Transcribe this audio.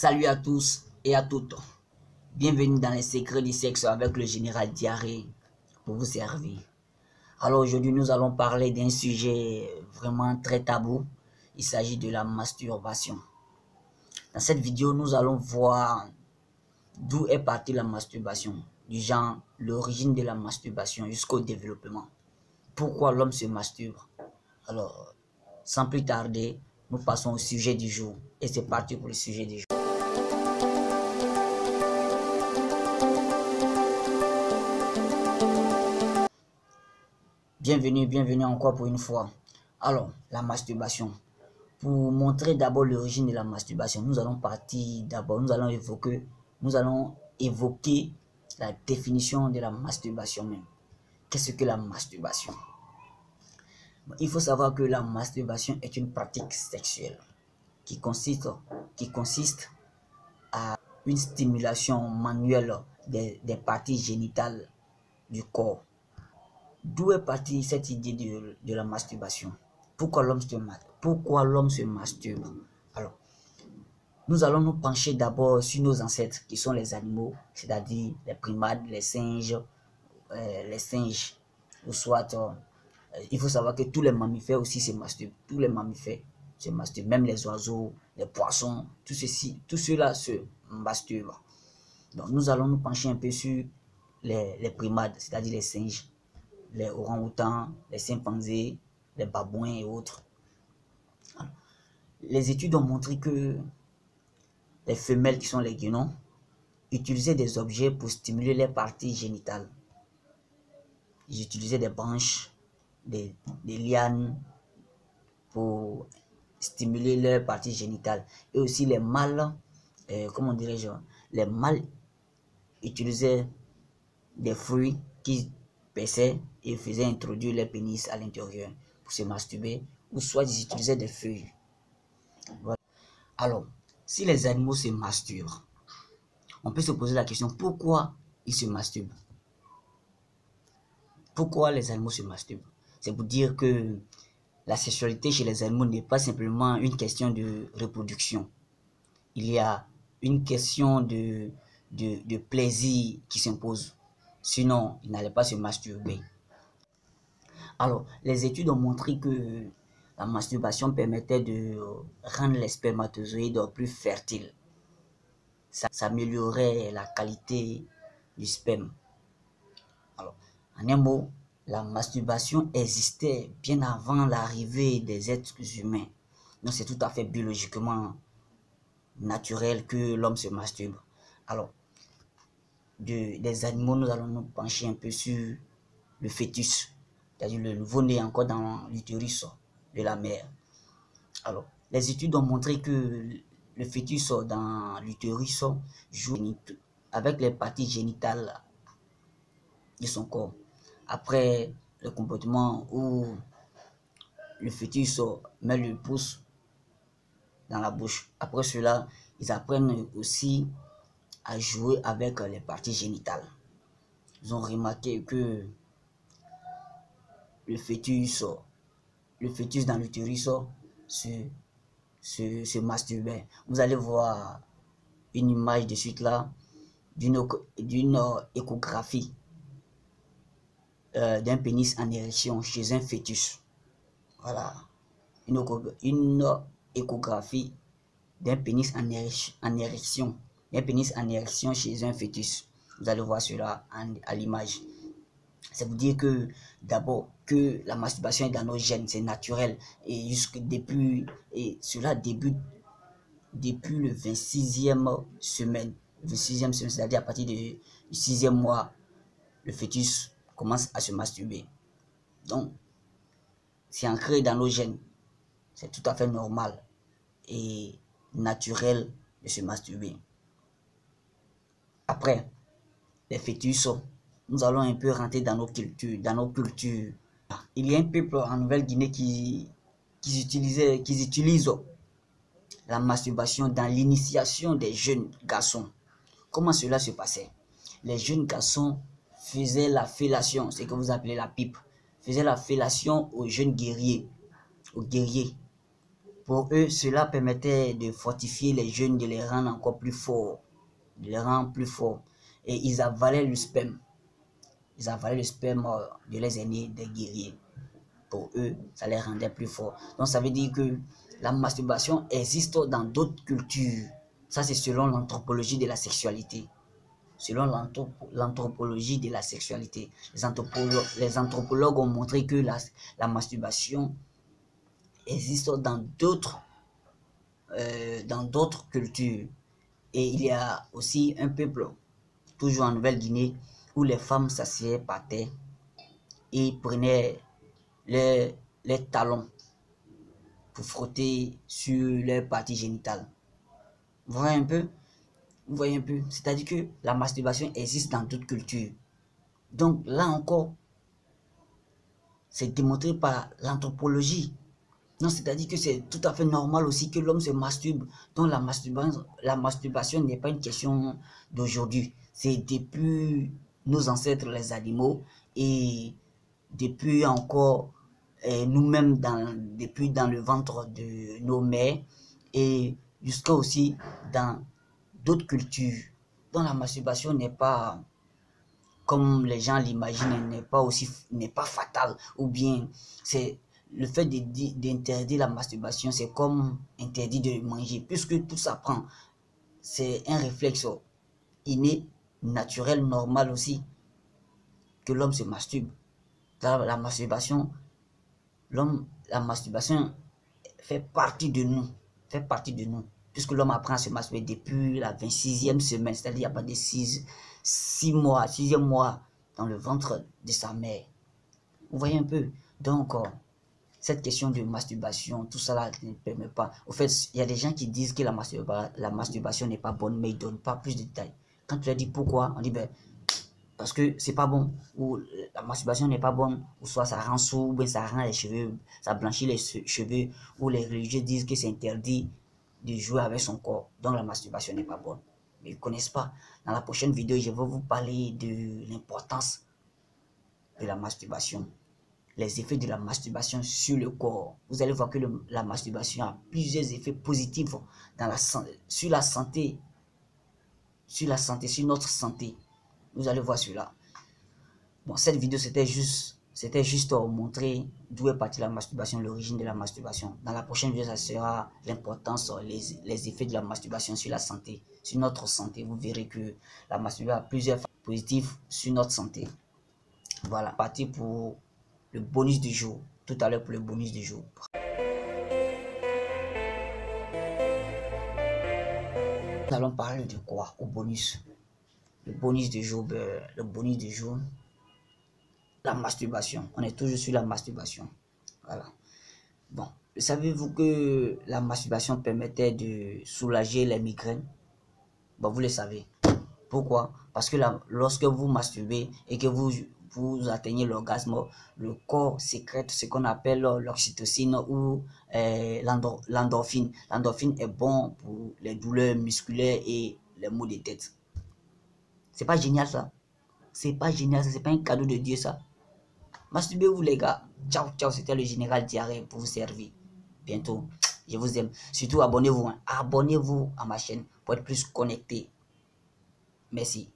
Salut à tous et à toutes. Bienvenue dans les secrets du sexe avec le général Diarrhée pour vous servir. Alors aujourd'hui, nous allons parler d'un sujet vraiment très tabou. Il s'agit de la masturbation. Dans cette vidéo, nous allons voir d'où est partie la masturbation, du genre l'origine de la masturbation jusqu'au développement. Pourquoi l'homme se masturbe? Alors, sans plus tarder, nous passons au sujet du jour. Et c'est parti pour le sujet du jour. Bienvenue encore pour une fois. Alors, la masturbation. Pour montrer d'abord l'origine de la masturbation, nous allons évoquer la définition de la masturbation même. Qu'est-ce que la masturbation? Il faut savoir que la masturbation est une pratique sexuelle qui consiste à une stimulation manuelle des parties génitales du corps. D'où est partie cette idée de la masturbation? Pourquoi l'homme se masturbe? Alors, nous allons nous pencher d'abord sur nos ancêtres qui sont les animaux, c'est-à-dire les primates, les singes, ou soit, il faut savoir que tous les mammifères aussi se masturbent. Tous les mammifères se masturbent, même les oiseaux, les poissons, tout cela se masturbe. Donc, nous allons nous pencher un peu sur les primates, c'est-à-dire les singes, les orang-outans, les chimpanzés, les babouins et autres. Les études ont montré que les femelles qui sont les guenons utilisaient des objets pour stimuler les parties génitales. Ils utilisaient des branches, des lianes pour stimuler leurs parties génitales. Et aussi les mâles, les mâles utilisaient des fruits qui perçaient et faisaient introduire les pénis à l'intérieur pour se masturber, ou soit ils utilisaient des feuilles. Voilà. Alors, si les animaux se masturbent, on peut se poser la question, pourquoi ils se masturbent? Pourquoi les animaux se masturbent? C'est pour dire que la sexualité chez les animaux n'est pas simplement une question de reproduction. Il y a une question de plaisir qui s'impose. Sinon, ils n'allaient pas se masturber. Alors, les études ont montré que la masturbation permettait de rendre les spermatozoïdes plus fertiles. Ça améliorait la qualité du sperme. Alors, en un mot, la masturbation existait bien avant l'arrivée des êtres humains. Donc, c'est tout à fait biologiquement naturel que l'homme se masturbe. Alors, des animaux, nous allons nous pencher un peu sur le fœtus, c'est-à-dire le nouveau-né encore dans l'utérus de la mère. Alors, les études ont montré que le fœtus dans l'utérus joue avec les parties génitales de son corps. Après le comportement où le fœtus met le pouce dans la bouche. Après cela, ils apprennent aussi à jouer avec les parties génitales. Ils ont remarqué que le fœtus dans l'utérus se masturbait. Vous allez voir une image de suite là d'une échographie d'un pénis en érection chez un fœtus. Voilà, une échographie d'un pénis en érection, chez un fœtus. Vous allez voir cela à l'image. Ça veut dire que d'abord que la masturbation est dans nos gènes, c'est naturel, et cela débute depuis le 26e semaine. 26e semaine, c'est-à-dire à partir du 6e mois, le fœtus commence à se masturber. Donc, c'est ancré dans nos gènes. C'est tout à fait normal et naturel de se masturber. Après, les fœtus, nous allons un peu rentrer dans nos cultures. Il y a un peuple en Nouvelle-Guinée qui utilise la masturbation dans l'initiation des jeunes garçons. Comment cela se passait? Les jeunes garçons faisaient la fellation, ce que vous appelez la pipe, faisaient la fellation aux jeunes guerriers, Pour eux, cela permettait de fortifier les jeunes, de les rendre encore plus forts, de les rendre plus forts. Et ils avalaient le sperme. Ils avalaient le sperme de leurs aînés, des guerriers. Pour eux, ça les rendait plus forts. Donc ça veut dire que la masturbation existe dans d'autres cultures. Ça, c'est selon l'anthropologie de la sexualité. Selon l'anthropologie de la sexualité. Les anthropologues ont montré que la masturbation existe dans d'autres cultures. Et il y a aussi un peuple, toujours en Nouvelle-Guinée, où les femmes s'assiedent par terre et prenaient les talons pour frotter sur leur partie génitale. Vous voyez un peu? Vous voyez un peu? C'est-à-dire que la masturbation existe dans toute culture. Donc là encore, c'est démontré par l'anthropologie. Non, c'est-à-dire que c'est tout à fait normal aussi que l'homme se masturbe. Donc la masturbation n'est pas une question d'aujourd'hui. C'est depuis nos ancêtres les animaux et depuis encore nous-mêmes depuis dans le ventre de nos mères et jusqu'à aussi dans d'autres cultures. Donc la masturbation n'est pas comme les gens l'imaginent, n'est pas fatal, ou bien c'est le fait d'interdire la masturbation, c'est comme interdit de manger, puisque tout s'apprend. C'est un réflexe inné, naturel, normal aussi, que l'homme se masturbe. La masturbation, la masturbation fait partie de nous, puisque l'homme apprend à se masturber depuis la 26e semaine, c'est-à-dire il n'y a pas de 6 mois, 6e mois dans le ventre de sa mère. Vous voyez un peu? Donc, cette question de masturbation, tout ça là ne permet pas. Au fait, il y a des gens qui disent que la masturbation n'est pas bonne, mais ils ne donnent pas plus de détails. Quand tu leur dis pourquoi, on dit ben, parce que c'est pas bon, ou la masturbation n'est pas bonne, ou soit ça rend sourd, ou bien ça rend les cheveux, ça blanchit les cheveux, ou les religieux disent que c'est interdit de jouer avec son corps, donc la masturbation n'est pas bonne. Mais ils ne connaissent pas. Dans la prochaine vidéo, je vais vous parler de l'importance de la masturbation, les effets de la masturbation sur le corps. Vous allez voir que la masturbation a plusieurs effets positifs sur la santé, sur notre santé. Vous allez voir cela. Bon, cette vidéo, c'était juste pour montrer d'où est partie la masturbation, l'origine de la masturbation. Dans la prochaine vidéo, ça sera l'importance, les effets de la masturbation sur la santé, sur notre santé. Vous verrez que la masturbation a plusieurs effets positifs sur notre santé. Voilà, parti pour le bonus du jour. Tout à l'heure pour le bonus du jour. Nous allons parler de quoi au bonus? Le bonus du jour, la masturbation. On est toujours sur la masturbation. Voilà. Bon, savez-vous que la masturbation permettait de soulager les migraines? Bon, vous le savez. Pourquoi? Parce que lorsque vous masturbez et que vous atteignez l'orgasme, le corps sécrète ce qu'on appelle l'oxytocine ou l'endorphine. L'endorphine est bon pour les douleurs musculaires et les maux de tête. C'est pas génial ça? C'est pas génial ça? C'est pas un cadeau de Dieu ça? Masturbez-vous les gars. Ciao, ciao, c'était le général Diarrhée pour vous servir. Bientôt. Je vous aime. Surtout abonnez-vous. Hein. Abonnez-vous à ma chaîne pour être plus connecté. Merci.